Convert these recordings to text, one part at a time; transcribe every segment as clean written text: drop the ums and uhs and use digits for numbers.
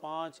5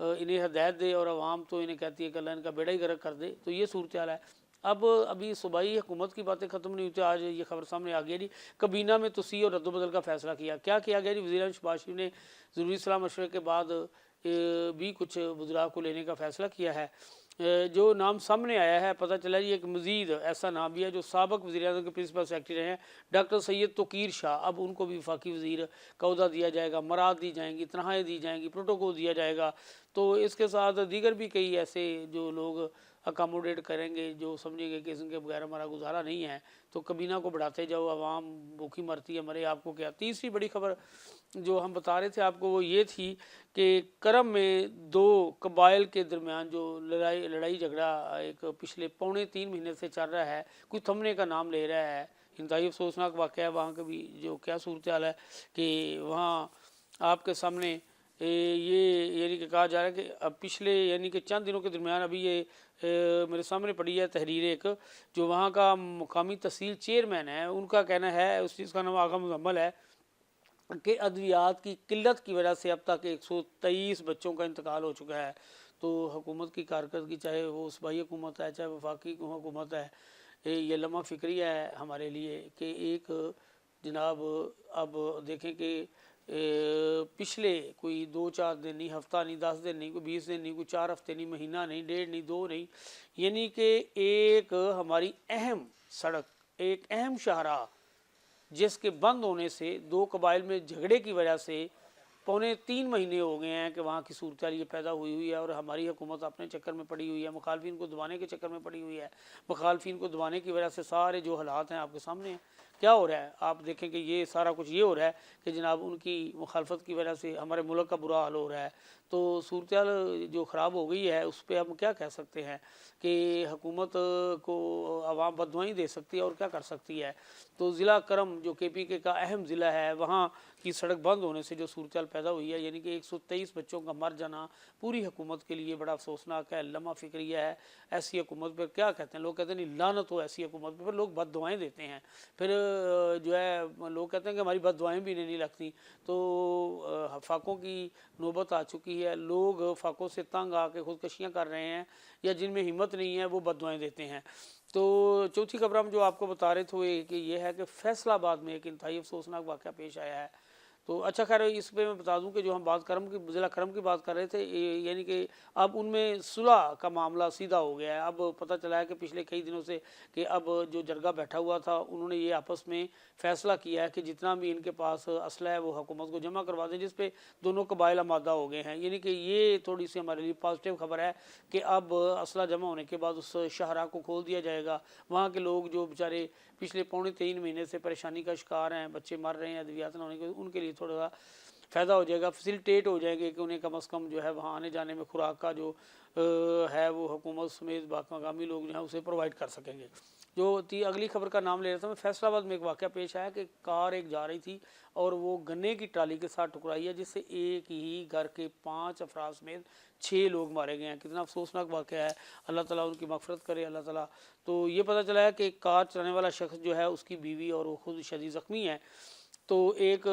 انہیں ہدایت دے اور عوام تو انہیں کہتی ہے کہ اللہ ان کا بیڑا ہی غرق کر دے. تو یہ صورتحال ہے. اب ابھی صوبائی حکومت کی باتیں ختم نہیں ہوتی. آج یہ خبر سامنے آ گیا جی کابینہ میں توسیع اور رد و بدل کا فیصلہ کیا گیا جی. وزیر اعظم شہباز شریف نے ضروری صلاح مشورے کے بعد بھی کچھ وزراء کو لینے کا فیصلہ کیا ہے. جو نام سامنے آیا ہے پتہ چلا جی ایک مزید ایسا نام بھی ہے جو سابق وزیر اعظم کے پرنسپل سیکرٹری رہے ہیں ڈاکٹر سید توقیر شاہ. اب ان کو بھی وفاقی وزیر کا عہدہ دیا جائے گا. مراد دی جائیں گی, تنخواہیں دی جائیں گی, پروٹوکول دیا جائے گا. تو اس کے ساتھ دیگر بھی کئی ایسے جو لوگ اکاموڈیٹ کریں گے, جو سمجھیں گے کہ ان کے بغیر ہمارا گزارا نہیں ہے, تو کابینہ کو بڑھاتے جاؤ, عوام بھوکی مرتی ہے, مرے آپ کو کیا. تیسری بڑی خبر جو ہم بتا رہے تھے آپ کو وہ یہ تھی کہ کرم میں دو قبائل کے درمیان جو لڑائی جھگڑا ایک پچھلے 2.5 مہینے سے چل رہا ہے, کوئی تھمنے کا نام لے رہا ہے. انتہائی افسوسناک واقعہ ہے. وہاں کا بھی جو کیا صورتحال ہے کہ وہاں آپ کے سامنے یہ یعنی کہ کہا جا رہا ہے کہ پچھلے یعنی کہ چند دنوں کے درمیان ابھی یہ میرے سامنے پڑی ہے تحریر ایک, جو وہاں کا مقامی تحصیل چیئرمین ہے, ان کا کہنا ہے, اس چیز کا نام آغا مزمل ہے, کہ ادویات کی قلت کی وجہ سے اب تک 123 بچوں کا انتقال ہو چکا ہے. تو حکومت کی کارکردگی, چاہے وہ صوبائی حکومت ہے چاہے وفاقی حکومت ہے, یہ لمحہ فکری ہے ہمارے لیے کہ ایک جناب اب دیکھیں کہ پچھلے کوئی 2-4 دن نہیں, ہفتہ نہیں, 10 دن نہیں, کوئی 20 دن نہیں, کوئی 4 ہفتے نہیں, مہینہ نہیں, 1.5 نہیں, 2 نہیں, یعنی کہ ایک ہماری اہم سڑک, ایک اہم شاہراہ جس کے بند ہونے سے دو قبائل میں جھگڑے کی وجہ سے 2.25 مہینے ہو گئے ہیں کہ وہاں کی صورتحال یہ پیدا ہوئی ہے. اور ہماری حکومت اپنے چکر میں پڑی ہوئی ہے, مخالفین کو دبانے کے چکر میں پڑی ہوئی ہے. مخالفین کو دبانے کی وجہ سے سارے جو حالات ہیں آپ کے سامنے ہیں. کیا ہو رہا ہے آپ دیکھیں کہ یہ سارا کچھ یہ ہو رہا ہے کہ جناب ان کی مخالفت کی وجہ سے ہمارے ملک کا برا حال ہو رہا ہے. تو صورتحال جو خراب ہو گئی ہے اس پہ ہم کیا کہہ سکتے ہیں کہ حکومت کو عوام بددعائیں دے سکتی ہے اور کیا کر سکتی ہے. تو ضلع کرم جو کے پی کے کا اہم ضلع ہے, وہاں کی سڑک بند ہونے سے جو صورتحال پیدا ہوئی ہے, یعنی کہ 123 بچوں کا مر جانا پوری حکومت کے لیے بڑا افسوسناک ہے, لمحہ فکریہ ہے. ایسی حکومت پہ کیا کہتے ہیں لوگ, کہتے ہیں نہیں لعنت ہو ایسی حکومت پہ, پھر لوگ بد دعائیں دیتے ہیں. پھر جو ہے لوگ کہتے ہیں کہ ہماری بد دعائیں بھی نہیں لگتی. تو فاقوں کی نوبت آ چکی ہے. لوگ فاقوں سے تنگ آ کے خودکشیاں کر رہے ہیں, یا جن میں ہمت نہیں ہے وہ بد دعائیں دیتے ہیں. تو چوتھی خبر ہم جو آپ کو بتا رہے تھے کہ یہ ہے کہ فیصل آباد میں ایک انتہائی افسوسناک واقعہ پیش آیا ہے. تو اچھا خیر اس پہ میں بتا دوں کہ جو ہم بات ضلع کرم کی بات کر رہے تھے, یعنی کہ اب ان میں صلح کا معاملہ سیدھا ہو گیا ہے. اب پتہ چلا ہے کہ پچھلے کئی دنوں سے کہ اب جو جرگہ بیٹھا ہوا تھا انہوں نے یہ آپس میں فیصلہ کیا ہے کہ جتنا بھی ان کے پاس اسلحہ ہے وہ حکومت کو جمع کروا دیں, جس پہ دونوں قبائل آمادہ ہو گئے ہیں. یعنی کہ یہ تھوڑی سی ہمارے لیے پازیٹیو خبر ہے کہ اب اسلحہ جمع ہونے کے بعد اس شاہراہ کو کھول دیا جائے گا. وہاں کے لوگ جو بیچارے پچھلے 2.25 مہینے سے پریشانی کا شکار ہیں, بچے مر رہے ہیں ادویات نہ ہونے کے, ان کے لیے تھوڑا سا فائدہ ہو جائے گا, فیسیلیٹیٹ ہو جائے گا کہ انہیں کم از کم جو ہے وہاں آنے جانے میں خوراک کا جو ہے وہ حکومت سمیت باقی مقامی لوگ جو ہیں اسے پرووائڈ کر سکیں گے. جو اگلی خبر کا نام لے رہا تھا میں, فیصل آباد میں ایک واقعہ پیش آیا کہ کار ایک جا رہی تھی اور وہ گنے کی ٹرالی کے ساتھ ٹکرائی ہے, جس سے ایک ہی گھر کے 5 افراد سمیت 6 لوگ مارے گئے ہیں. کتنا افسوسناک واقعہ ہے, اللہ تعالیٰ ان کی مغفرت کرے اللہ تعالیٰ. تو یہ پتہ چلا ہے کہ کار چلانے والا شخص جو ہے اس کی بیوی اور وہ خود شدید زخمی ہے. تو ایک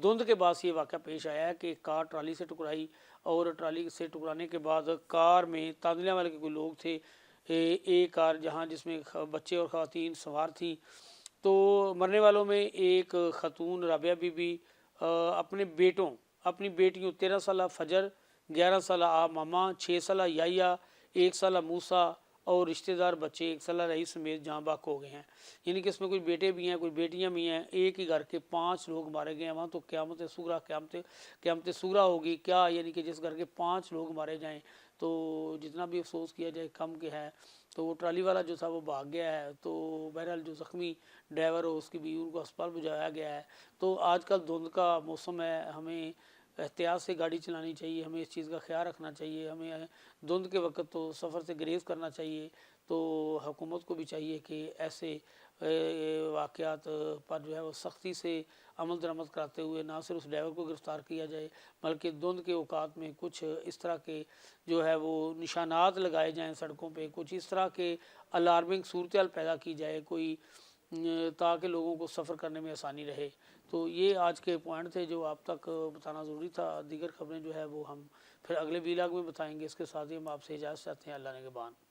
دھند کے بعد یہ واقعہ پیش آیا ہے کہ کار ٹرالی سے ٹکرائی, اور ٹرالی سے ٹکرانے کے بعد کار میں تاندلے والے کے کوئی لوگ تھے, ایک کار جس میں بچے اور خواتین سوار تھیں. تو مرنے والوں میں ایک خاتون رابعہ بی بی, اپنے بیٹوں اپنی بیٹیوں 13 سالہ فجر, 11 سالہ ماما, 6 سالہ یایا, 1 سالہ موسیٰ اور رشتہ دار بچے 1 سالہ رئیس سمیت جاں بحق ہو گئے ہیں. یعنی کہ اس میں کوئی بیٹے بھی ہیں کوئی بیٹیاں بھی ہیں, ایک ہی گھر کے 5 لوگ مارے گئے ہیں. وہاں تو قیامت صغریٰ ہوگی کیا, یعنی کہ جس گھر کے 5 لوگ مارے جائیں تو جتنا بھی افسوس کیا جائے کم کے ہے. تو وہ ٹرالی والا جو تھا وہ بھاگ گیا ہے. تو بہرحال جو زخمی ڈرائیور ہو اس کی بیوی ان کو اسپتال بھجوایا گیا ہے. تو آج کل دھند کا موسم ہے, ہمیں احتیاط سے گاڑی چلانی چاہیے, ہمیں اس چیز کا خیال رکھنا چاہیے, ہمیں دھند کے وقت تو سفر سے گریز کرنا چاہیے. تو حکومت کو بھی چاہیے کہ ایسے واقعات پر جو ہے وہ سختی سے عمل درآمد کراتے ہوئے نہ صرف اس ڈرائیور کو گرفتار کیا جائے بلکہ دھند کے اوقات میں کچھ اس طرح کے جو ہے وہ نشانات لگائے جائیں سڑکوں پہ, کچھ اس طرح کے الارمنگ صورتحال پیدا کی جائے کوئی, تاکہ لوگوں کو سفر کرنے میں آسانی رہے. تو یہ آج کے پوائنٹ تھے جو آپ تک بتانا ضروری تھا. دیگر خبریں جو ہے وہ ہم پھر اگلے ویلاگ میں بتائیں گے. اس کے ساتھ ہی ہم آپ سے اجازت چاہتے ہیں. اللہ نگہبان.